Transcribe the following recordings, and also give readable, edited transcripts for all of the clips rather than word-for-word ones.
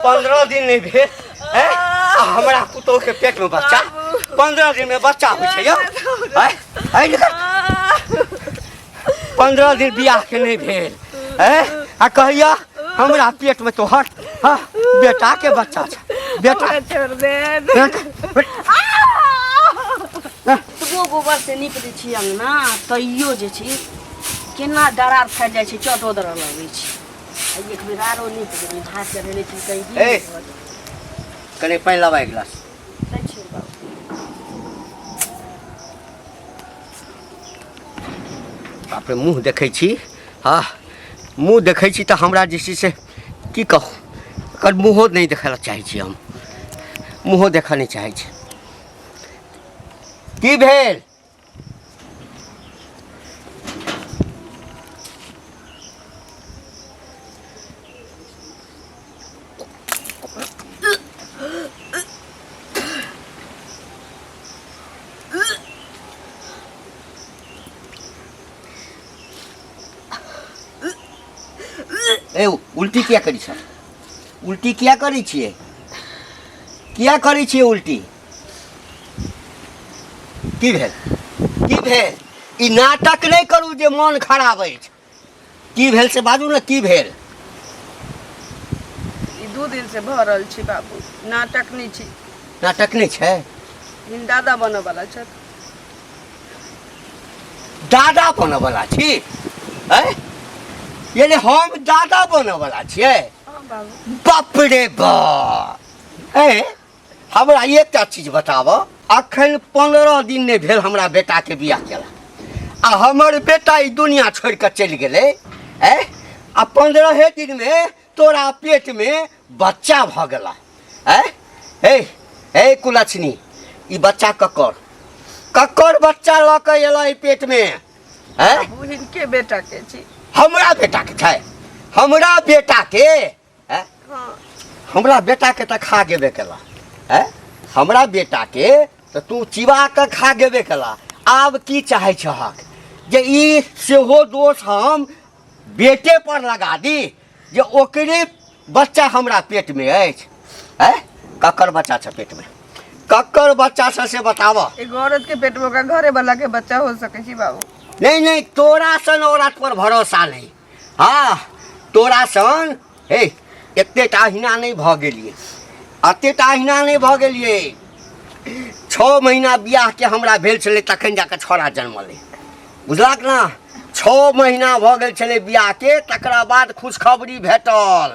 15 दिन नहीं भेल हमारा पुतोह के पेट में बच्चा 15 दिन में बच्चा हो छै 15 दिन बियाह के नहीं भेल आ कहिया हमरा पेट में तोहर बेटा के बच्चा छै बेटा छोड़ दे तो गोबर से नीप दै छी अंगना तैयो जे छै केना डरार फैल जाइ छै चटो दर लगै छै एक बेर आरो नीप देबै भात चढ़ेले छी कहि दी कने पानी लावा एक गिलास दै छी बाबू बाप रे मुँह देखै छी मुँह देखै छी तऽ हमरा जे छै से की कहू एकर मुँहो नहीं देखै लए चाहै छी हम मुँहो देखऽ नहीं चाहै छी की भेल ए उल्टी क्या करी छ उल्टी क्या करी छिए क्या करी छिए उल्टी की भेल ई नाटक नहीं करू जे मन खराब अछि की भेल से बाजू ने की भेल ई 2 दिन से भरल छी बाबू नाटक नहीं छै इन दादा बने वाला छ दादा बने वाला छी यानी हम दादा बने वाला छिए बाप रे बाप हमरा एकटा चीज बताबो अखन 15 दिन नहीं भेल हमरा बेटा के बियाह केला आ हमर बेटा ई दुनिया छोड़ के चल गेले आ 15 दिन में तोरा पेट में बच्चा भ गेला कुलछनी ई बच्चा ककर बच्चा ल के एला ई पेट में इनके बेटा के छी हमरा बेटा के छै हमरा बेटा के हमरा बेटा के त खा गेबे केला हमरा बेटा के तो तू चिबा के खा गेबे केला आब की चाहे छहक जे ई सेहो दोष हम बेटे पर लगा दी जे ओकरे बच्चा हमरा पेट में अछि ककर बच्चा छ पेट में ककर बच्चा से बतावा एक औरत के पेट में का घरे वाला के बच्चा हो सके छी बाबू नहीं तोरा सन औरत पर भरोसा नहीं तोरा सन एतेटा अहिना नहीं भ गेलिए अतेटा अहिना नहीं भ गेलिए 6 महीना बियाह के हमरा भेल छले तखन जाके छोरा जन्मले बुझलक ना 6 महीना भ गेल छले बियाह के तकरा बाद खुशखबरी भेटल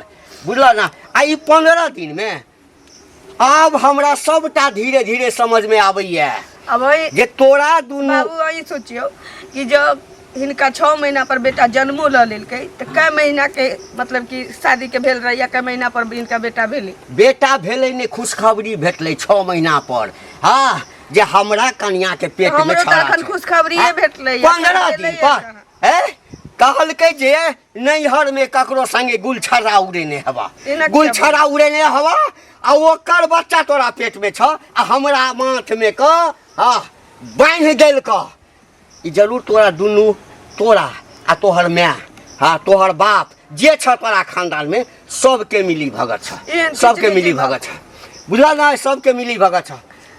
बुझल ना आ ई 15 दिन में अब हमरा सबटा धीरे धीरे समझ में आबैया अब जे तोरा दुनू बाबू यही सोचियो कि जब इनका 6 महीना पर बेटा जन्मो ल लेलकै तो कै महीना के मतलब कि शादी के भेल रही या कै महीना पर इनका बेटा भेलै भेलै ने खुशखबरी भेटलै 6 महीना पर जे हमरा कन्या के पेट में छोरा छै खुशखबरी भेटलै 15 दिन पर कहलकै जे नैहर में ककरो संगे गुलछरा उड़ेने हवा आ ओकर बच्चा तोरा पेट में छ आ हमरा माथ में बांध देल ई जरूर तोरा दुनू तोरा आ तोहर माय तोहर बाप जे छ तोरा खानदान में सबके मिली भगत छ सबके मिली भगत छ बुझल ना सबके मिली भगत छ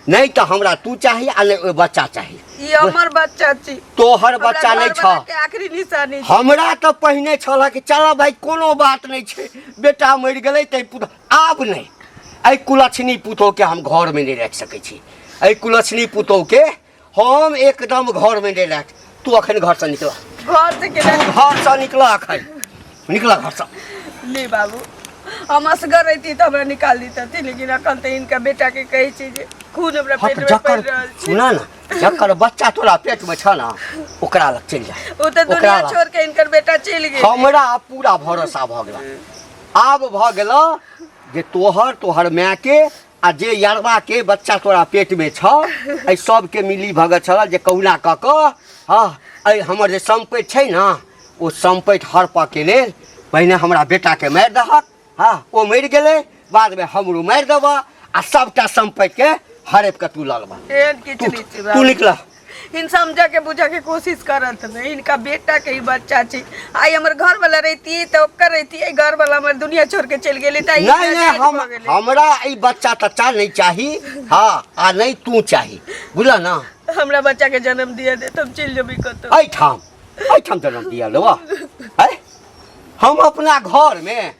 नहीं तो हमरा तू चाहिए आ नहीं बच्चा चाहिए ई हमर बच्चा छी तोहर बच्चा नहीं छ आखिरी निशानी हमरा तो पहिने छल कि चल भाई कोनो बात नहीं छे बेटा मर गेलै तै पुतौ आब नहीं ऐ कुलछनी पुतौ के हम घर में नहीं रख सकै छी ऐ कुलछनी पुतौ के हम एकदम घर में नहीं रख तू अखन घर से निकल घर से निकल अखन निकल घर से ले बाबू हम असगर रहती तो हमरा निकाल देती लेकिन अखन तो इनका बेटा के कहे छी जे खून हमरा पेट में पड़ रहल छी सुना ना जकर बच्चा तोरा पेट में छ ना ओकरा लग चल जा ओ तो दुनिया छोड़ के इनकर बेटा चल गेल हमरा पूरा भरोसा भ गेल आब भ गेल जे तोहर माय के आ जे यारवा के बच्चा तोरा पेट में छ ऐ सब के मिली भगत छल जे कहुना क क ऐ हमर जे संपत्ति छै ना ओ संपत्ति हड़प के लेल पहिने हमरा बेटा के मार दहक ओ मर गेले बाद में हमरो मार देबा आ सबटा संपत्ति के हड़प के तू लगबा तू निकल इन समझा के बुझा के कोशिश करत में इनका बेटा के ही बच्चा छी। आई हमर घर वाला रहती तो ओकर रहती है, घर वाला हमर दुनिया छोड़ के चल गेली त नहीं हमरा ई बच्चा तच्चा नहीं चाही। हाँ आ नहीं तू चाही बुझला ना। हमरा बच्चा के जन्म दिया दे तुम चल जबी कतो। आई ठाम जन्म दिया लो है। हम अपना घर में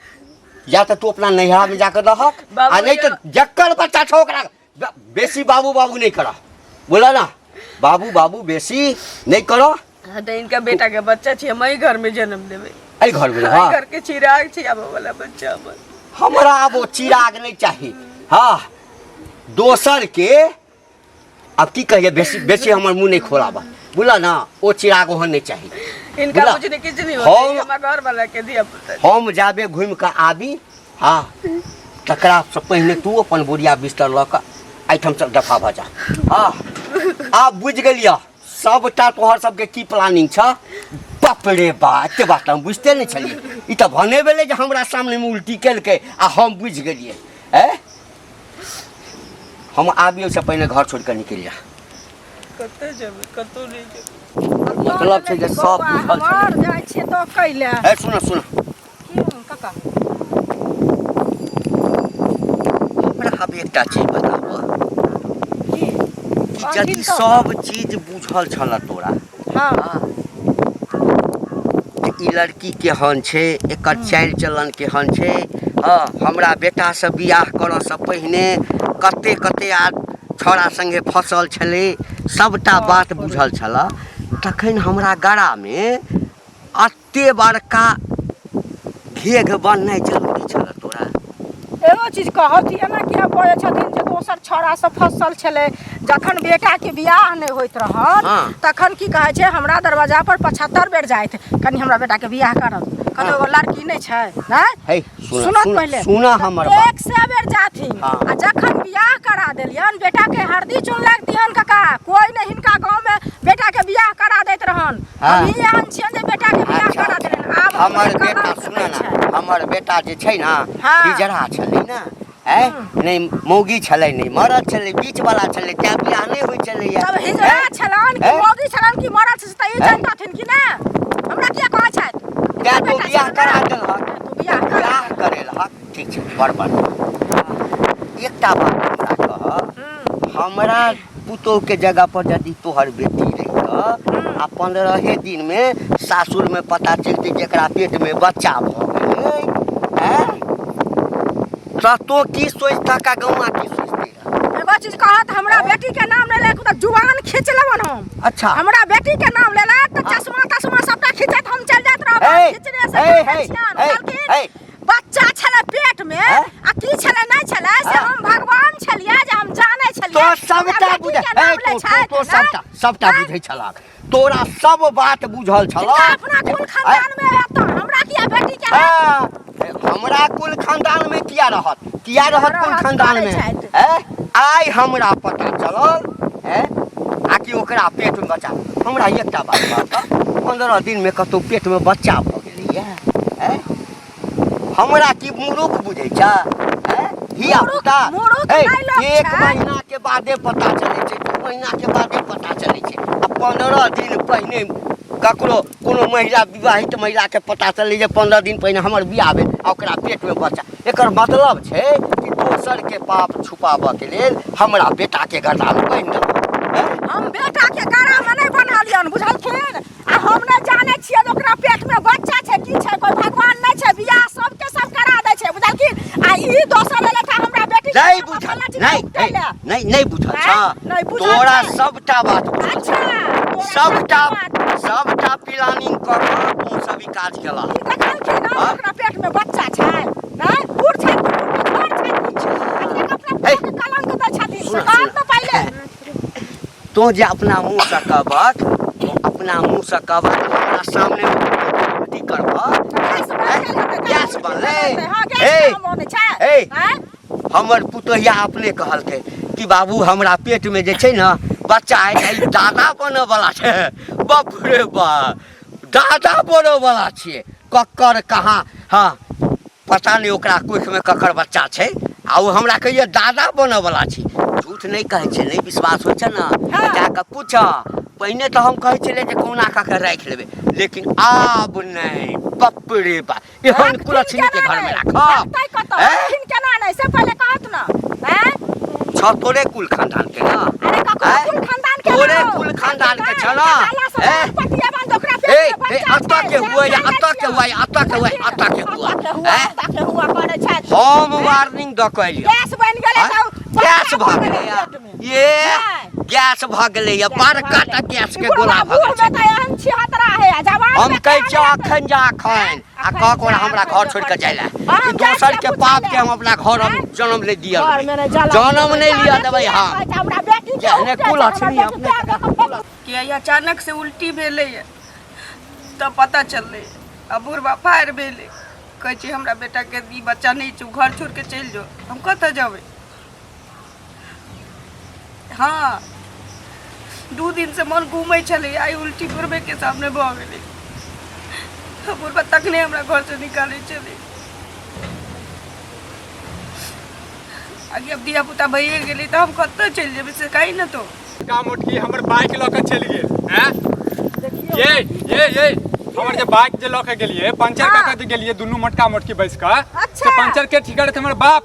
या तो तू अपना नैहरा में जाकर रहक आ नहीं तो जक्कर बच्चा छोकरा बेसी बाबू बाबू नहीं करा बोला ना। बाबू बाबू बेसी नहीं करो। हाँ तो इनका बेटा के बच्चा छी, हम ही घर में जन्म देवे। आई घर में हाँ घर के चिराग छी अब वाला बच्चा हमर। हमरा अब वो चिराग नहीं चाहिए। हाँ दोसर के अब की कहिए बेसी बेसी हमर मुंह नहीं खोलाबा बुला ना। वो चिराग ओहन नहीं चाहिए। इनका कुछ नहीं किछ नहीं होता, हम घर वाला के दिया पता। हम जाबे घूम के आबी। हाँ तकरा से पहले तू अपन बोरिया बिस्तर ल के आइटम सब दफा भजा। हाँ आप बुझ गेलिया सबटा तोहर सबके की प्लानिंग छ। बाप रे बा एते बात हम बुझते नहीं छलिए। ई त भने बेले जे हमरा सामने में उल्टी केलके आ हम बुझ गेलिए। हम आबियो से पहले घर छोड़ के निकल जा। कते जेबे कतो नहीं जेबे मतलब छै जे सब बुझल मर जाय छै तो कैले। ए सुन सुन की काका हमरा अब एकटा चीज बताबो कि यदि सब चीज बुझल छल तोरा। हां ई लड़की केहन छै, एकर चाल चलन केहन छै। हाँ हमरा बेटा से बियाह करऽ से पहिने कते कते आ छोरा संगे फसल छले सबटा बात बुझल छल। तखन हमरा गड़ा में अते बड़का घेघ बननाइ जरूरी छल तोरा। एगो चीज कहतिए ना कि बोले छथिन जे दोसर छोरा से फसल छले जखन बेटा के बियाह नहीं होइत रहन तखन की कहे छै हमरा दरवाजा पर 75 बेर जाइत कनी हमरा बेटा के बियाह करब। कने एगो लड़की नहीं छै ना हे सुनत पहले सुना हमर बात 100 बेर जाथिन आ जखन बियाह करा देलियन बेटा के हरदी चुनलक दिहन काका कोई नहीं हिनका गांव में बेटा के बियाह करा देत रहन। हम ही एहन छियन जे बेटा के बियाह करा देलन। आब हमर बेटा सुना ना हमर बेटा जे छै ना हिजरा छलै ना नहीं मौगी छलै नहीं मरद छलै बीच वाला छलै त्या बियाह नहीं होय छलै। तब हिजरा छलन कि मौगी छलन कि मरद छै त ई जानताथिन कि ना हमरा किया कहै छै क्या तो बियाह करा देलहक तू बियाह करेलहक ठीक छै बड़ एकटा बात हमरा कह हमरा पुतोह के जगह पर यदि तोहर बेटी रही आ 15 दिन में सासुर में पता चलते जेकरा पेट में बच्चा भ गेलै तो की सोचता का गौवा की सोचती एगो चीज कहत हमरा बेटी के नाम ले लेक त जुबान खींच लेबन हम। अच्छा हमरा बेटी के नाम ले ले त चश्मा तश्मा सबटा खींचत हम चल जात रहब खींचने से बच्चा छले पेट में आ की छले नहीं छले से हम भगवान छलिए जे हम जाने छलिए। तो सबटा बुझै तो सबटा बुझै छलाक तोरा सब बात बुझल छल। अपना कुल खानदान में रहत हमरा किया बेटी के हमरा कुल खानदान में किया रहत कुल खानदान में आई हमरा पता चलल आकि ओकरा पेट में बच्चा। हमरा एकटा बात बता 15 दिन में कतौ पेट में बच्चा भ गेलै हमरा की मूर्ख बुझै छ हिया पुता 1 महीना के बादे पता चलै छै 2 महीना के बादे पता चलै छै आ 15 दिन पहिने ककरो कोनो महिला विवाहित महिला के पता चलै जे 15 दिन पहिने हमर बियाह भेल आ ओकरा पेट में बच्चा। एकर मतलब छै कि दोसर के पाप छुपाबऽ के लेल हमरा बेटा के गला में बांधि देलक। हम बेटा के गला में नहीं बनलियन बुझलखिन आ हम नहीं जाने छियै ओकरा पेट में बच्चा छै की छै कोई भगवान नहीं छै बियाह सबके सब करा दै छै बुझलखिन आ ई दोसर लेखा हमरा बेटी नहीं बुझल नहीं बुझल छ तोरा सबटा बात अच्छा सबटा प्लानिंग कर तू सभी काज केला देखलखिन ओकरा पेट में बच्चा छै नहीं बूढ़ छै छोट छै अपना कलंक दै छथिन कान तो पहले तो जे अपना मुंह से कहबक अपना मुंह से कहबक हमरा सामने अथी करबक गैस बनले हमर पुतोहिया अपने कहलकै कि बाबू हमरा पेट में जे छै ना बच्चा है दादा बने वाला छै। बाप रे बा दादा बने वाला छियै ककर कहाँ हाँ पता नहीं ओकरा कोख में ककर बच्चा छै आ वो हमरा कहिए दादा बने वाला छी। झूठ नहीं कहै छै नहीं विश्वास होइ छै ना जाके पूछ पहिने तो हम कहे चले जे कोना का के राख लेबे, लेकिन आब नहीं, बाप रे बा एहन कुलछनी के घर में राखब। हैं केना नहीं से पहले कहत ना हैं छ तोरे कुल खानदान के ना, अरे ककरो कुल खानदान के तोरे कुल खानदान के छ ना। पतिया बंद ओकरा ए अत्ता के हुआ या अत्ता के हुआ या अत्ता के हुआ अत्ता के हुआ के हुआ करे छै। हम वार्निंग द कइलिया, गैस बन गेलै त गैस भ गेलै ये, गैस भ गेलै या बड़का टा गैस के गोला भ गेलै। त हम छिहतरा है जवान हम कहै छ अखन जा अखन आ कह कोन हमरा घर छोड़ के जाइला, दोसर के पाप के हम अपना घर हम जन्म ले दिया, जन्म नहीं लिया देबै हम। हमरा बेटी जहने कुलछनी अपने कि अचानक से उल्टी भेलै तब पता चललै, अब बुढ़बा फायर भेलै, कहै छै हमरा बेटा के ई बच्चा नहीं छै, घर छोड़ के चलि जाओ। हम कतऽ जेबै? हाँ 2 दिन से मन घूमै छलै, आई उल्टी बुढ़बे के सामने भऽ गेलै, बुढ़बा तखने हमरा घर से निकालै छलै। आगे अब धिया पुता भइए गेलै तऽ हम कतऽ चलि जेबै से कही न तो। का मोटकी हमर बाइक लऽ के चलि गेल हैं, ये हमर जे बाइक जे लऽ के गेलिए पंचर कऽ के गेलिए दुनू मोटका मोटकी बैस के, से पंचर के ठीक करत हमर बाप।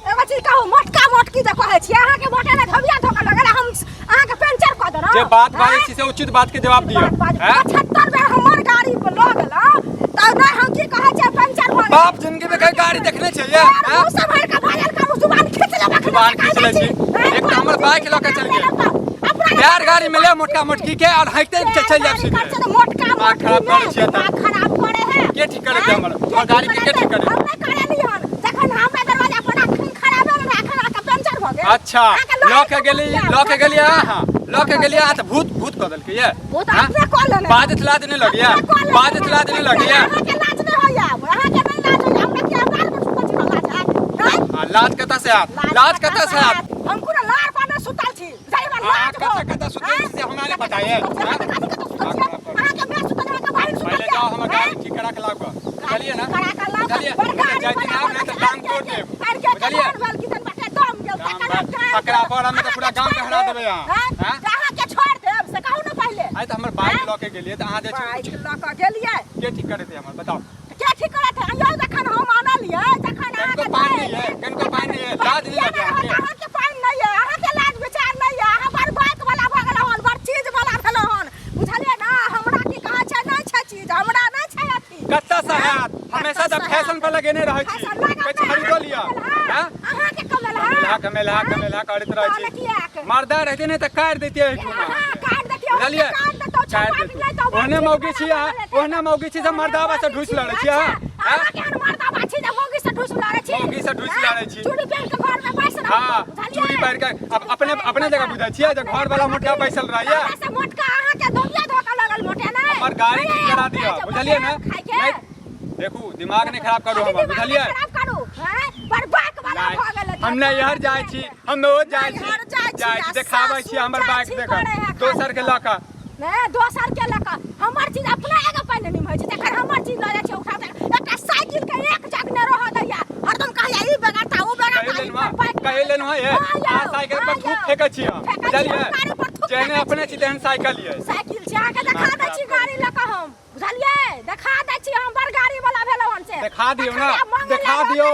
एगो चीज कहू, मोटका मोटकी जे कहै छी अहाँ के मोटे ने धबिया धोका लगल, हम अहाँ के पंचर क देना। जे बात बाजै छी से उचित बात के जवाब दियौ। 75 बेर हमर गाड़ी पर लऽ गेला त नै हम की कहै छै पंचर भ गेल। बाप जिंदगी में कई गाड़ी देखले छै ये हैं, मुंह से भर के भागल करू, जुबान खींच लेबा, जुबान खींच ले छी। एक तो हमर बाइक लऽ के चल गेल, यार गाड़ी में ले मोटका मोटकी के और हइते चल जाब सीधे। मोटका बात खराब करे छियै त खराब करे है के ठीक करे दे हमर गाड़ी के ठीक करे? हम नै करे लिहन, जखन हमरा दरवाजा पर खराब है ना, एखन आके पंचर भ गेल। अच्छा लऽ के गेली हां लऽ के गेलिए आ त भूत कह देलकै ये, भूत अपने कह लेने, बाजत लाद नहीं लगिया, बाजत लाद नहीं लगिया। अहाँ के लाज नै होइया, अहाँ के नै लाज होइया, हमरा के बाल पर सुतल छी लाज है। लाज कतऽ से आत, लाज कतऽ से आत? हम पूरा लार पर न सुतल छी, जाइबा लाज कतऽ सुतल से हमरा ने बताइए। अहाँ के मैं सुतल, अहाँ के बाहर सुतल। पहले जाओ हमर गाड़ी ठीक करा के लाओ, चलिए ना चलिए, जाय दिन आप नहीं तो टांग तोड़ दे, पकड़ा पड़ा में तो पूरा गांव के हरा देबे यहां हैं। अहाँ के छोड़ देब से कहू न पहले। आइ त हमर बाइक लऽ के गेलिए त अहाँ जे बाइक लऽ के गेलिए के ठीक करे थे हमर बताओ? के ठीक करत है? यो जखन हम आनलिए जखन अहाँ के पानी नहीं है, कनको पानी नहीं है, लाज नहीं लगे आपके। अहाँ के पानी नहीं है, अहाँ के लाज विचार नहीं है, अहाँ बड़ बाइक वाला भ गेल हन, बड़ चीज वाला भेल हन, बुझलिए ना। हमरा की कहै छै नै छै चीज, हमरा नै छै अथी। कत्ता से हाथ हमेशा त फैशन पर लगेने रहै छी, कुछ खरीदो लिया हैं। अहाँ के कमल है कमेला करैत रहै छी, मर्दा रहते ने त काट देतिए ठुना। काट देतिए, बुझलिए काट देतो। ओहने मौगी छी अहाँ, ओहने मौगी छी से मर्दावा से ढुस लड़ै छी अहाँ। अहाँ के मर्दावा छी जे मौगी से ढुस लड़ै छी, मौगी से ढुस लड़ै छी। चूड़ी पहन के घर में बैस रह। हां चूड़ी पहन के अपने जगह बुझै छियै जे घर वाला मोटका बैसल रहैया। ऐसे मोटका अहाँ के धोबिया धोका लगल मोटे नै। हमर गाड़ी ठीक करा दिया, बुझलिए ना। नहीं देखू दिमाग नहीं खराब करू हमर, बुझलिए। खराब करू हैं, बड़ बाइक वाला भ गेल। हम नहीं यार जाय छी, हम रोज जाय छी देखाबै छी हमर बाइक देखा दोसर के लका नै, दोसर के लका हमर चीज अपना एगो पहिने निम होइ छै, तखन हमर चीज ल जाय छै उठा के। एकटा साइकिल के एक जग ने रह दैया, हरदम कहैया ई बेगाता ओ बेगाता। कहे लेन है आ साइकिल पर खूब फेकै छी हम, बुझलिए। जेहने अपने छी तेहन साइकिल ये, साइकिल छै अहाँ के देखा दै छी गाड़ी लका हम, बुझलिए। देखा दै छी हम, बड़ गाड़ी वाला भेलौ हन से। देखा दियो ना, देखा दियो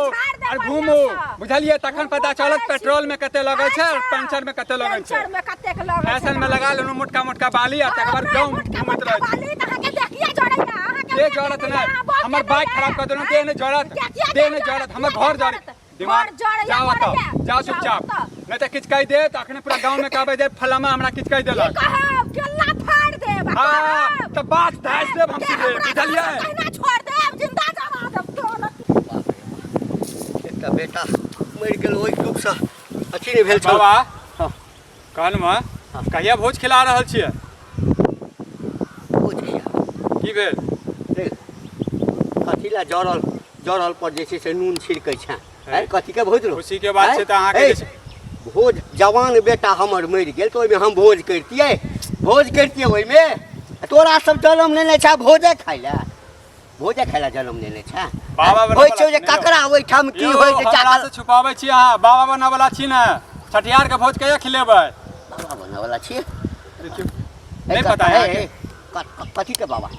और घूमो, बुझलिए। तखन पता चलत पेट्रोल में कते लगै छै और पंचर में कते लगै छै। पंचर में कते के लगै छै, फैशन में लगा लेनु मोटका बाली आ तकर बाद गांव घूमत रहै छी। बाली त अहाँ के देखिए जड़ैया, अहाँ के के जरूरत नहीं, हमर बाइक खराब कर देनु, दे नहीं जरूरत, हमर घर जरूरत। दिमाग जाओ त जाओ चुपचाप, नहीं तो किछ कह दे त अखने पूरा गांव में कहबै दे फलामा हमरा किछ कह देलक। कहब केला फाड़ देब, हां त बात धास देब हम सीधे, बुझलिए। कहना छोड़ देब, जिंदा जमा देब तो। एकटा बेटा मरि गेल ओइ दुख से अथी नहि भेल छल। बाबा हां कहलमा कहिया भोज खिला रहल छियै? भोज की भेल? देख कथी ला जरल पर जे छै से नून छिड़कै छै, कथी के भोज रो? खुशी के बात छै त अहाँ के भोज जवान बेटा हमर मरि गेल तो ओइमे हम भोज करतियै ओइमे। तोरा सब जन्म लेने छै भोजे खाइ ला जन्म लेने छै। बाबा होइ छै जे ककरा ओइठाम की होइ छै हमरा से छुपाबै छी अहाँ, बाबा बना वाला छी ने। छठियार के भोज कहिया खिलेबै? बाबा बना वाला छी। देखियो नहीं पता है कथी के बाबा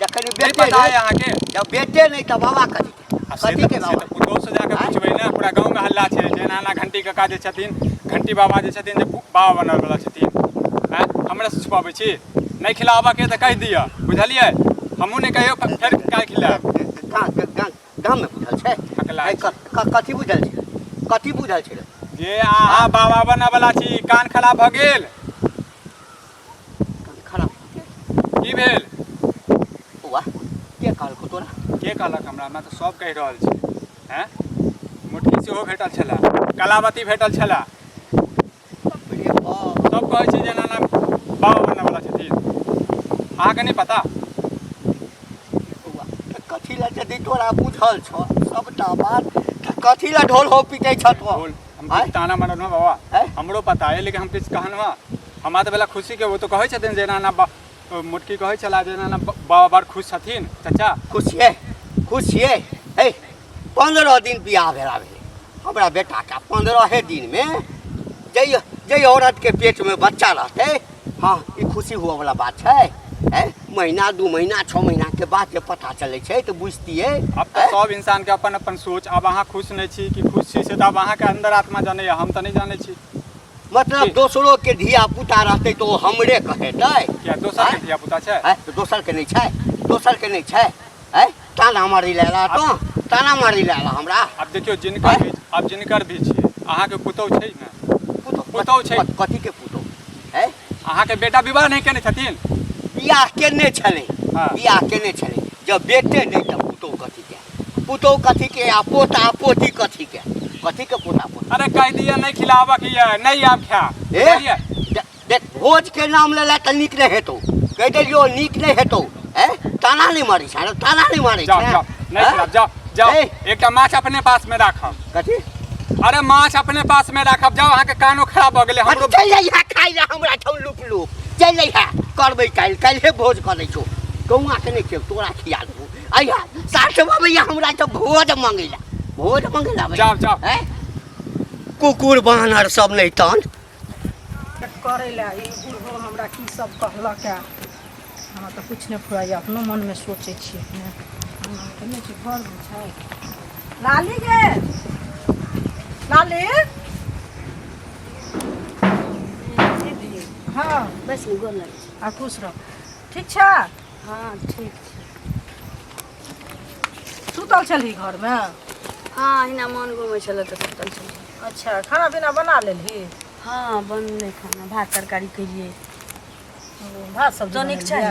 जखन नहीं बेटे पता है यहाँ के जब बेटे नहीं तो बाबा कथी के बाबा पुतोह से जाके पूछबै ना पूरा गांव में हल्ला छै जे नाना घंटी काका जे छथिन घंटी बाबा जे छथिन जे बाबा बनल वाला छथिन हैं हमरा से छुपाबै छी नहीं खिलाबा के त कह दिया बुझलिए हमहू ने कहियो फेर काय खिलाब गाँव में बुझल छै कथी बुझल छै जे आहा बाबा बना वाला छी कान खराब भ गेल की भेल वाह के कहलको तोरा के कहलक हमरा तो सब कहि रहल छी हैं मुठकी सेहो भेटल छला कलावती भेटल छला सब कहै छी जे नाना बाबा बना वाला छथिन अहाँके नहीं पता कथी ला यदि तोरा बुझल छौ सबटा बात कथी ला ढोल हो पिटे छ तो हम ताना मारन बाबा हमरो पता है लेकिन हम किछ कहनवा हमरा तो बेला खुशी के वो तो कहै छथिन जे नाना मुटकी कहै छला जे नाना बाबा बड़ खुश छथिन चाचा खुश छियै हे 15 दिन बियाह भेला भेलै हमरा बेटा का 15 दिन में जय औरत के पेट में बच्चा रहते हाँ ये खुशी हुआ वाला बात है महीना 2 महीना 6 महीना के बाद जे पता चले छै तो बुझतिए अब तो सब इंसान के अपन अपन सोच अब अहाँ खुश नहीं छी कि खुश छी से तब अहाँ के अंदर आत्मा जाने हम तो नहीं जाने छी मतलब दोसरों के धिया पुता रहते तो हमरे कहेतै क्या दोसर के धिया पुता छै दोसर के नहीं छै ताना मारी लेला तो ताना मारी लेला हमरा अब देखियो जिनकर भी छी अहाँ के पुतौह छै ना पुतौह छै कथी के पुतौह अहाँ के बेटा विवाह नहीं केने छथिन बियाह केने छलै जब बेटे नहीं तो पुतौह कथी के आ पोता पोती कथी के पोता पोती अरे कह दिया नहीं खिलावा की नहीं आप खा देख भोज के नाम लेला त नीक नहीं हेतौ कह देलियो नीक नहीं हेतौ ताना नहीं मारी जाओ नहीं खिलाओ जाओ एकटा माछ अपने पास में राखब कथी अरे माछ अपने पास में राखब जाओ अहाँ के कानो खराब भ गेले हमरो चल जाइहा खाइ ला हमरा ठौ लुक चल जाइहा करबै काल्हे भोज करै छौ गौआ के नहीं खेब तोरा खिया देबो आइहा साथ भैया हमरा तो भोज मंगैला जाओ कुकुर बानर सब नहीं तन करे ला ई बुढ़ो हमरा की सब कहलक है हमरा तो कुछ नहीं फुराइया अपनो मन में सोचे छी हमरा कने छी घर में छै लाली गे लाली हाँ बस गोल आ खुश रह ठीक छै हाँ ठीक सुतल छलही घर में हाँ हिना मन घूमे चल तो सुतल छल अच्छा खाना पीना बना लेलही हाँ बनले खाना भात तरकारी करिए भात सब्जी तो नीक छै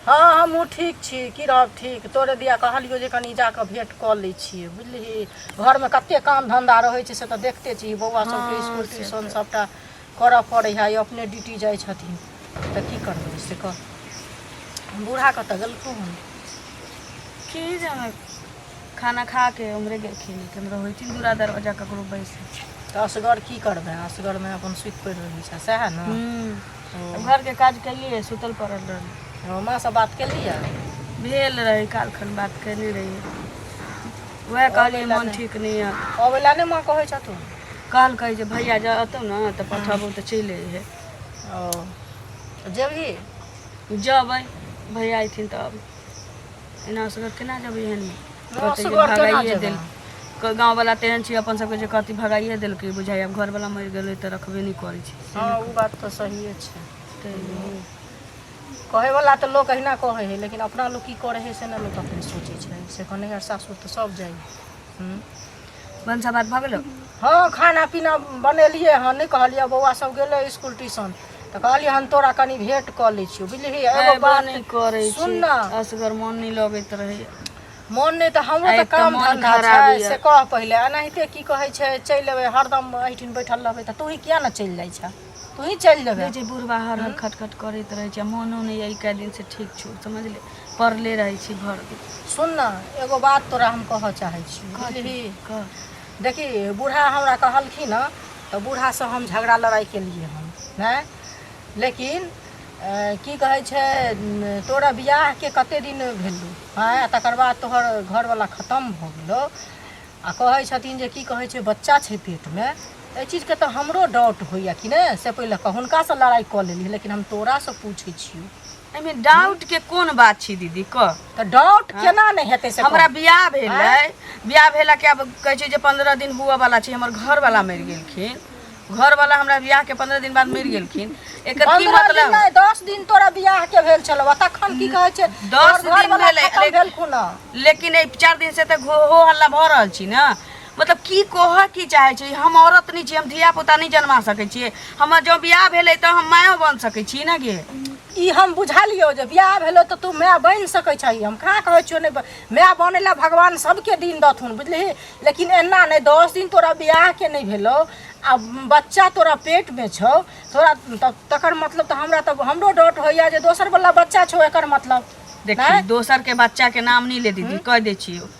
हाँ हमहूँ ठीक छी की रहब ठीक तोरे दिया कहलियो जे कनी जाके भेंट कऽ लै छियै बुझलिही घर में कते काम धंधा रहै छै से तऽ देखते छी बौआ सबके स्कूल ट्यूशन सबटा करऽ पड़ै है अपने ड्यूटी जाइ छथिन तऽ की करबै से कह बूढ़ा कतऽ गेलखुन हन की जाने खाना खा के उमरे गेलखिन केमरा होइथिन दूरा दरवाजा ककरो बैसे तऽ असगर की करबै असगर में अपन सुति पड़ि रहै छै सएह ने घर के काज केलिए सुतल पड़ल रही माँ से बात केलिए भेल रही काल खन बात कैली रही वह कहलिए मन ठीक नहीं है अबै ला नहि माँ कहै छथुन कहलकै जे भैया जातौ ना तऽ पठाबो तऽ चलि अइहे जेबही जबै भैया अइथिन तब एना असगर केना जेबै एहन असगर केना भगाइए जेबै? देल गाँव वाला तेहन छी अपन सबके जे कहती भगाइए देलकै बुझाइ अब घर वाला मरि गेलै तऽ रखबे नहीं करै छै हाँ वो बात तो सही छै कहे वाला तो लोग अहिना कहे है लेकिन अपना लोग की करे है से ना लोग अपने सोचे छै से कन्हैया सासुर तो सब जाई भनसा बात भऽ गेलौ हाँ खाना पीना बनेलिए हँ नहीं कहलिए बौआ सब गेले स्कूल ट्यूशन तो कहलिए हम तोरा कनी भेंट कऽ लै छियौ बुझलिही एगो बात नहीं करै सुन ना असगर मन नहीं लगैत रहै मन नहीं तो हमरो तो एक तो काम मन धंधा खराब छै यऽ। से कह पहिले एनाहिते की कहै छै चलि अबै हरदम एहिठिन बैठल रहबै तऽ तू ही किया ना चलि जाइ छ तू ही चलि जेबै जे बूढ़ बाहर खटखट करैत रहै छै मोनो नहीं यही कए दिन से ठीक छौ समझले पड़ले रहै छी घर सुन ना एगो बात तोरा हम कहऽ चाहै छी बुझलिही देखी बूढ़ा हमरा कहलखिन न तो बूढ़ा से हम झगड़ा लड़ाई केलिए हम नहीं लेकिन की कहै छै तोरा बियाह के कते दिन भेलौ हाँ तकर बाद तोहर घरवाला खत्म भऽ गेलौ आ कहै छथिन जे की कहै छै बच्चा छै पेट में ए चीज के तो हमरो डाउट होइया कि ने से पहले हुनका से लड़ाई कर लेली लेकिन हम तोरा से पूछै छियो एमे डाउट के कोन बात छी दीदी क तो डाउट केना नहीं हेतै से हमरा बियाह भेलै बियाह भेला के अब कहै छै जे 15 दिन हुआ वाला छै हमर घर वाला मरि गेलखिन घर वाला हमरा बियाह के 15 दिन बाद मरि गेलखिन एकर की मतलब नहीं 10 दिन तोरा बियाह के भेल छलो तखन की कहै छै 10 दिन भेलै लेकिन 4 दिन से त हो हल्ला भ रहल छी ना मतलब की कोहा की चाहे छी हम औरत नहीं छी हम धिया पुता नहीं जन्मा सकै छी हमर जो बियाह भेलै त हम माय बन सकै छी ना गे ई हम बुझालियो जे बियाह भेलो त तू माय बन सकै छै हम कहाँ कहै छियो नै माय बनेला भगवान सबके दिन दथुन बुझली लेकिन एना नै 10 दिन तोरा बियाह के नहीं भेलो आ बच्चा तोरा पेट में छौ तोरा तकर मतलब त हमरा त हमरो डाउट होइया जे दोसर वाला बच्चा छौ एकर मतलब देखी दोसर के बच्चा के नाम नहीं ले दीदी कह दे छियो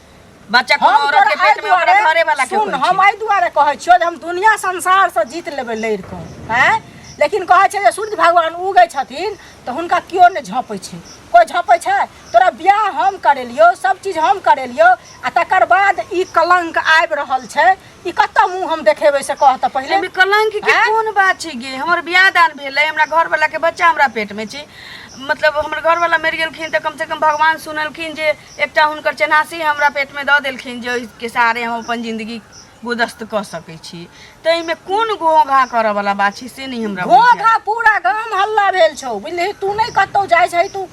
बच्चा को औरत के पेट में ओकरा घरे वाला के सुन हम आई दुआरे कहै छियो जे हम दुनिया संसार से जीत लेबै लड़ के हैं लेकिन कहै छै जे सूर्य भगवान उगै छथिन त हुनका कियो नै झपै छै कोई झपै छै तोरा बियाह हम करेलियो सब चीज हम करेलियो आ तकर बाद ई कलंक आबि रहल छै ई कत्ता मुंह हम देखेबै से कह त पहिले एमे कलंक के कोन बात छै गे हमर बियाह दान भेलै हमरा घर वाला के बच्चा हमरा पेट में छै मतलब हमर घर वाला मरि गेलखिन त कम से कम भगवान सुनलखिन जे एकटा हुनकर चनासी हमरा पेट में द देलखिन जे के सहारे हम अपन जिंदगी गुदस्त क सकै छी त एमे कोन घोघा करऽ वाला बात छै से नहीं हमरा घोघा पूरा गाम हल्ला भेल छौ बुझली तू नहीं कतौ जाय छै तू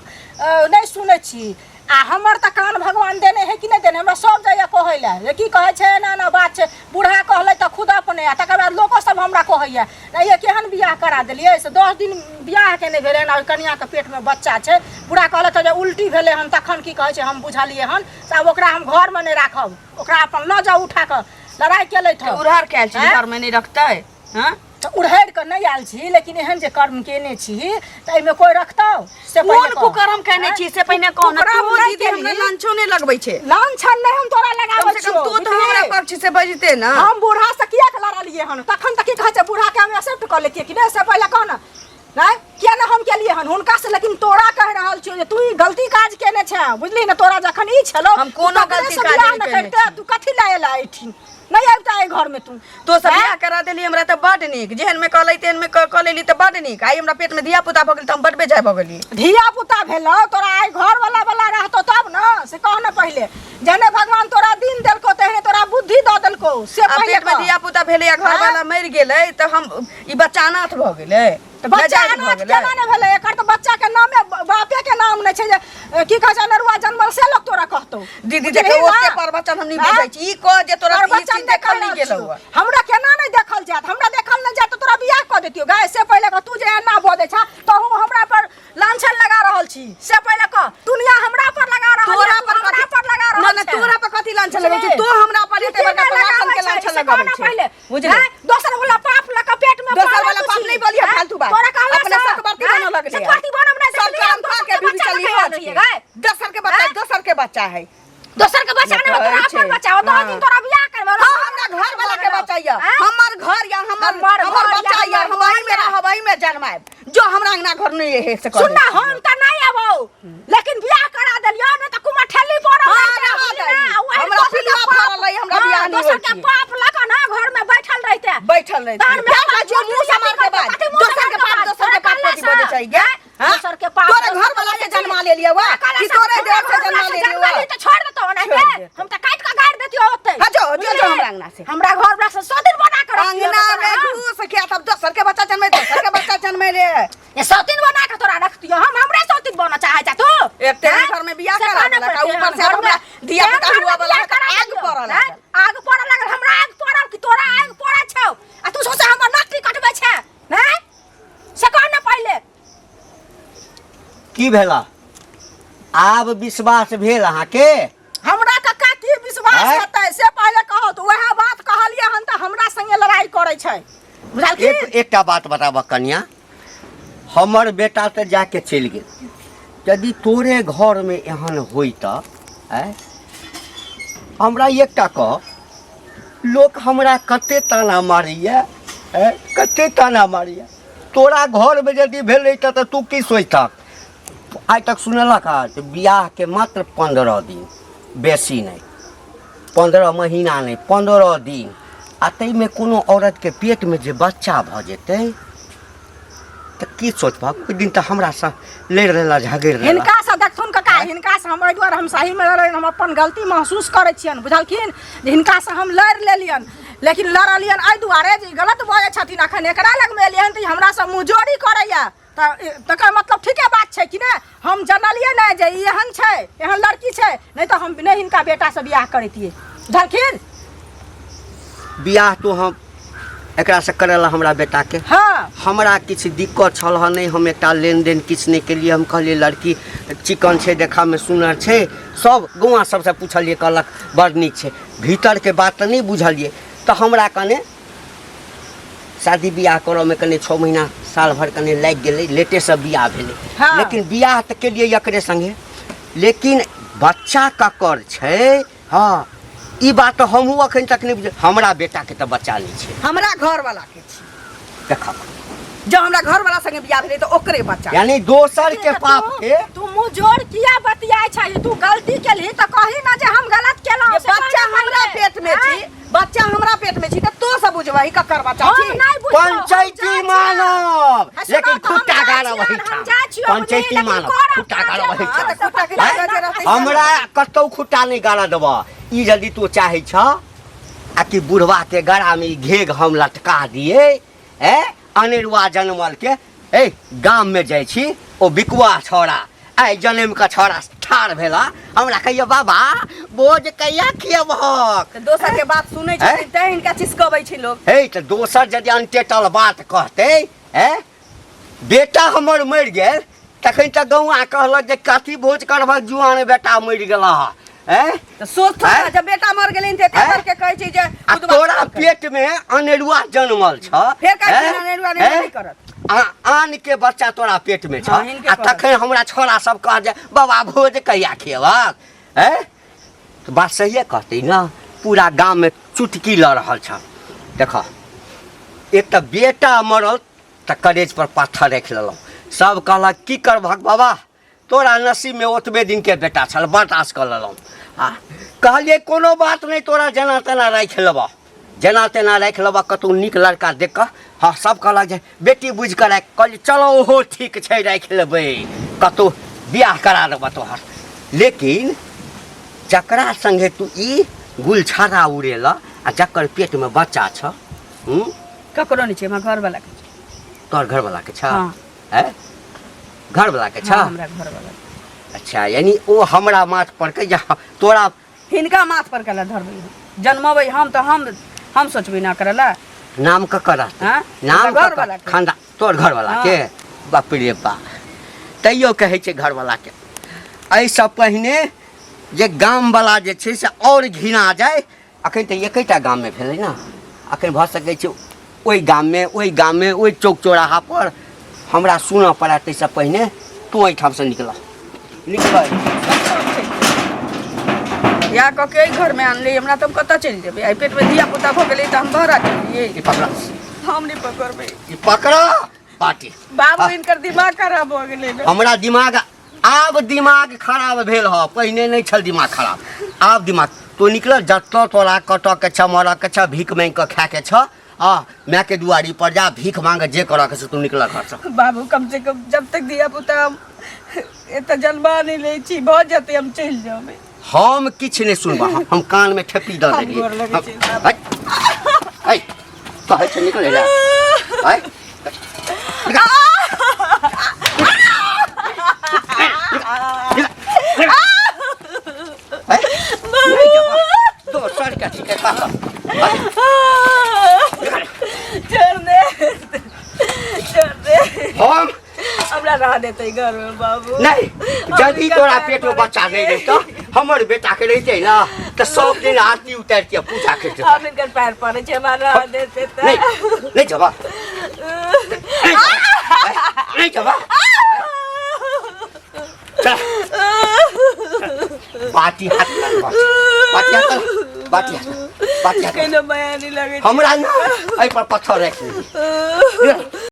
नहीं सुनै छी आ हमर त कान भगवान देने है कि नहीं देने हमरा सब जगह कहैला जे की कहै छै ना ना बात छै बूढ़ा कहलै त खुद अपने आ तकर बाद लोको सब हमरा कहैया ये केहन बियाह करा देलियै से 10 दिन बियाह के नहीं भेलै ना कन्या के पेट में बच्चा छै बूढ़ा कहलक जे उल्टी भेलै हन तखन की कहै छै हम बुझलियै हन से अब ओकरा हम घर में नहीं राखब ओकरा अपन ल जाऊ उठा के लड़ाई केलै था उड़हर कैल छी घर में नहीं रखतै हां त उड़हर के नहीं आयल छी लेकिन एहन जे कर्म केने छी त एमे कोई रखतौ से कोन कुकर्म केने छी से पहिने कहू ना तू दीदी हमरा लांछो नहीं लगबै छै लांछन नहीं हम तोरा लगाबै छी तू तो हमरा पक्ष से बजते ना हम बूढ़ा से किया के लड़लिए हन तखन तक की कहै छै बूढ़ा के हम एक्सेप्ट कर लेतिए कि नहीं से पहले कह ना नहीं किया ना हम के लिए हन हुनका से लेकिन तोरा कह रहल छी जे तू ई गलती काज केने छै बुझली ना तोरा जखन ई छलो हम कोनो गलती काज नहीं करते तू कथि लायला आइठिन नहीं आबता है घर में तू सब बियाह करा देली हमरा त बड नीक जेहन में कहलै तेहन में क लेली त बड नीक आई हमरा पेट में धिया पुता भ गेल त हम बड बेजाय भ गेली धिया पुता भेलो तोरा आई घर वाला रहतो तब ना से कह ना पहले जने भगवान तोरा दिन देलको तेहने तोरा बुद्धि द देलको से पहले पेट में धिया पुता भेले या घर वाला मरि गेलै त हम ई बच्चा अनाथ भ गेलै बच्चा अनाथ केना ने भेलै एकर त बच्चा के नामे बापे के नाम नै छै जे की कहै छै नरुआ जन्मल से लोग तोरा कहतो दीदी देखो ओते प्रवचन हम नहीं बुझै छी ई कह जे तोरा ई चीज देखल नहीं गेलौ हमरा केना नहीं देखल जात हमरा देखल नहीं जात तोरा बियाह क देतियो गाय से पहले क तू जे एना बोदै छ त हम हमरा पर लांछन लगा रहल छी से पहले क दुनिया हमरा पर लगा रहल तोरा पर लगा रहल ना तोरा पर कथि लांछन लगै छै तो हमरा पर एते बड़का प्रवचन के लांछन लगाबै छै बुझले दोसर वाला पाप लका पेट में दोसर वाला पाप नहीं बोलिए फालतू बात तोरा कहला अपने सकबर्ती बन लगले सकबर्ती बनम नहीं सब काम खा के भी चली है दोसर के बच्चा है दोसर के बच्चा ने तोरा अपन बच्चा हो 2 दिन तोरा बियाह करबो हां हमरा घर वाला के बच्चा या हमर घर या हमर बच्चा या हम वही में रहब वही में जन्माएब जो हमरा अंगना घर नहीं है से कर सुन ना हम त नहीं आबो लेकिन बियाह करा देलियो न त कुमा ठेली पर हमरा पिलवा फरल है हमरा बियाह नहीं दोसर के पाप लगा ना घर में बैठल रहते क्या जो मुंह समार के बाद दोसर के पाप प्रति बोले चाहिए दोसर के पाप तोरे घर वाला से जन्मा ले लिया वा कि तोरे देर से जन्मा ले लिया तो छोड़ देतो ना हम त काट के गाड़ देतियो ओते हां जो हमरा अंगना से हमरा घर वाला से 100 दिन बना कर अंगना में घुस के तब दोसर के बच्चा जन्मे दोसर के बच्चा जन्मे ले ये 100 दिन बना के तोरा रखतियो हम हमरे 100 दिन बना चाहे जा तू एक तेरे घर में बियाह करा देला का ऊपर से हमरा दिया पुता हुआ वाला आग पड़ल लगल हमरा आग पड़ल कि तोरा आग पड़ा छौ आ तू सोचे हमर नौकरी कटबै छै नहीं से कह ना पहले की भेला आब विश्वास भेल अहाँ के हमरा कक्का की विश्वास हेतै से पहले कहो तो वह बात कहलिए हन त हमरा संगे लड़ाई करे छै बुझल की एकटा बात बताबा कन्या हमर बेटा त जाके चलि गेल यदि तोरे घर में एहन होई त हमरा एकटा कह लोक हमरा कते ताना मारिया कते ताना मारिया तोरा घर में यदि भेलै त तू की सोचतक आज तक सुनलक बियाह के मात्र 15 दिन बेसी नहीं 15 महीना नहीं 15 दिन आ ताहिमे कोनो औरतके पेटमे जे बच्चा भऽ जेतै तऽ की सोचबह? ओहि दिन तऽ हमरासँ लड़ि रहला झगड़ि रहला। हिनका से देखथुन कका, हिनका से हम एहि दुआरे हम सही में लड़लियन, हम अपन गलती महसूस करै छियन, बुझलखिन? जे हिनका से हम लड़ि लेलियन, लेकिन लड़लियन एहि दुआरे जे गलत बजै छथिन। अखन एकरा लग में एलियन तऽ हमरा से मुँहजोरी करैया, तकर मतलब ठीके बात छै कि नहि? हम जनलियै नहि जे ई एहन छै, एहन लड़की छै, नहीं तो हम नहीं हिनका बेटा से बियाह करैतियै, बुझलखिन? बियाह तो हम एकरा से करेला हमरा बेटा के। हाँ, हमरा किछु दिक्कत छल हँ नहीं, हम एकटा लेन देन किछु नहीं केलिए। हम कहलिए लड़की चिकन छै, देखा में सुनर छै, सब गौआ सबसे पूछलिए, कहलक बड़ नीक छै। भीतर के बात तो नहीं बुझलिए, तो हमरा कने शादी बियाह करऽ में कने 6 महीना साल भर कने लागि गेलै, लेटे से बियाह भेलै। हाँ। लेकिन बियाह तो केलिए एकरे संगे, लेकिन बच्चा ककर छै? हाँ, ई बात तो हमहूँ अखन तक नहीं बुझ। हमरा बेटा के तो बच्चा नहीं छै, हमरा घर वाला के छी। देखा जो हमरा घर वाला संगे बियाह भेलै तो ओकरे बच्चा। यानी दोसर के पाप के तू मुँह जोड़ किया बतियाय छै? तू गलती केली तो कही ना जे हम गलत केलौ। बच्चा हमरा पेट में छी, बच्चा हमरा पेट में छी, तो तो सब बुझबही ककर बच्चा छी। पंचायती मानव, लेकिन खुट्टा गाड़ा वही था। पंचायती मानव खुट्टा गाड़ा वही था। हमरा कतौ खुट्टा नहीं गाड़ा देबा। ई यदि तू चाहे छ आ कि बुढ़वा के गड़ा में घेग हम लटका दिए, अनेरुआ जनमल के ए गाम में जाइ छी, ओ बिकुआ छोड़ा आई जन्म का छोड़ा ठाड़ भेला, हमरा कहियो बाबा बोझ कहिया खियबहक? दोसर के बात सुनै छथिन तै हिनका चिसकबै छै लोग। हे तो दोसर यदि अनटेटल बात कहते, बेटा हमर मरि गेल, तखन तऽ गौआ कहलक जे कथी भोज करबह, जुआन बेटा मरि गेला। तो सोच थोड़ा जब बेटा मर गेलिन ते तेकर के कहै छै जे आ तोरा पेट में अनेरुआ जनमल छ, फेर कहै छै अनेरुआ नहीं करत। आन के बच्चा तोरा पेट में छ, हाँ, हिनके आ तखन हमरा छोरा सब कह जे बाबा भोज कहिया खियबक? तो बात सहिए कहते ना, पूरा गांव में चुटकी ल रहल छ। देख, एक तो बेटा मरल तो करेज पर पत्थर रख लेलहुँ। सब कहलक की करबहक बाबा, तोरा नसीब में ओतबे दिन के बेटा छल, बर्दाश्त कर लेलहुँ। कहलिए कोनो बात नहीं, तोरा जना तेना राखि लेबह, जना तेना राखि लेबह, कतौ नीक लड़का देख कऽ। हाँ, सब कहलक जे बेटी बुझ कऽ राखि। कहलिए चलो ओहो ठीक छै, राखि लेबै, कतौ बियाह करा देबह तोहर। लेकिन जकरा संगे तू ई गुलछारा उड़ेला आ जकर पेट में बच्चा छ, ककरो नहीं छै, हमरा घर वाला के छै। तोहर घर वाला के छ? हाँ। घर वाला के छ? हाँ, हमरा घर वाला। अच्छा, यानी ओ हमरा माथ पर के तोरा हिनका माथ पर कला धरबै, जन्मबै हम तो हम सोचबै ना करला। नाम ककर रहतै? हाँ? नाम घर ककर? वाला के। खानदान तोर घर वाला के? बाप रे बाप, तैयो कहै छै घर वाला के। एहि सब पहिने जे गाम वाला जे छै से और घिना जाय। अखन तऽ एकेटा गाम में भेलै ना, अखन भऽ सकै छै ओहि गाम में ओहि चौक चौराहा पर हमरा सुनऽ पड़त। ताहिसँ पहिने तू एहिठाम से निकल। या कके घर में आनली, हमरा तब कतऽ चलि जेबै? आई पेट में धिया पुता भऽ गेलै तऽ हम बहरा चलिए। ई पकड़ा, हम नहीं पकड़बै। ई पकड़ा पाटी। बाबू इनकर दिमाग खराब हो गेलै ना। हमरा दिमाग आब दिमाग खराब भेल ह, पहिने नहीं छल दिमाग खराब, आब दिमाग। तो निकल जतऽ तोरा कटऽ के छ, मरऽ के छ, भीख मांगि कऽ खाय के छ, माँ के दुआरी पर जा भीख मांग, जे करऽ के छ तू निकल घर से। बाबू कम से कम जब तक धिया पुता एतऽ जन्मा नहीं लै छी, भऽ जेतै हम चलि जेबै। हम किछु नहीं सुनबा, हम कान में ठेपी दऽ देलियै। कहै छै निकल जा। दोसर के ठीक है, हम हमरा रह देते घर में बाबू। नहीं, यदि तोरा पेट में बच्चा नहीं रहता, हमर बेटा के रहते ना, तो सब दिन आरती उतार के पूजा करते। हम इनकर पैर पड़े छे, हमरा रह देते त। नहीं जबा, नहीं जबा। पार्टी हाथ केनो माया नहीं लगे। हमरा ना, एहि पर पत्थर रख।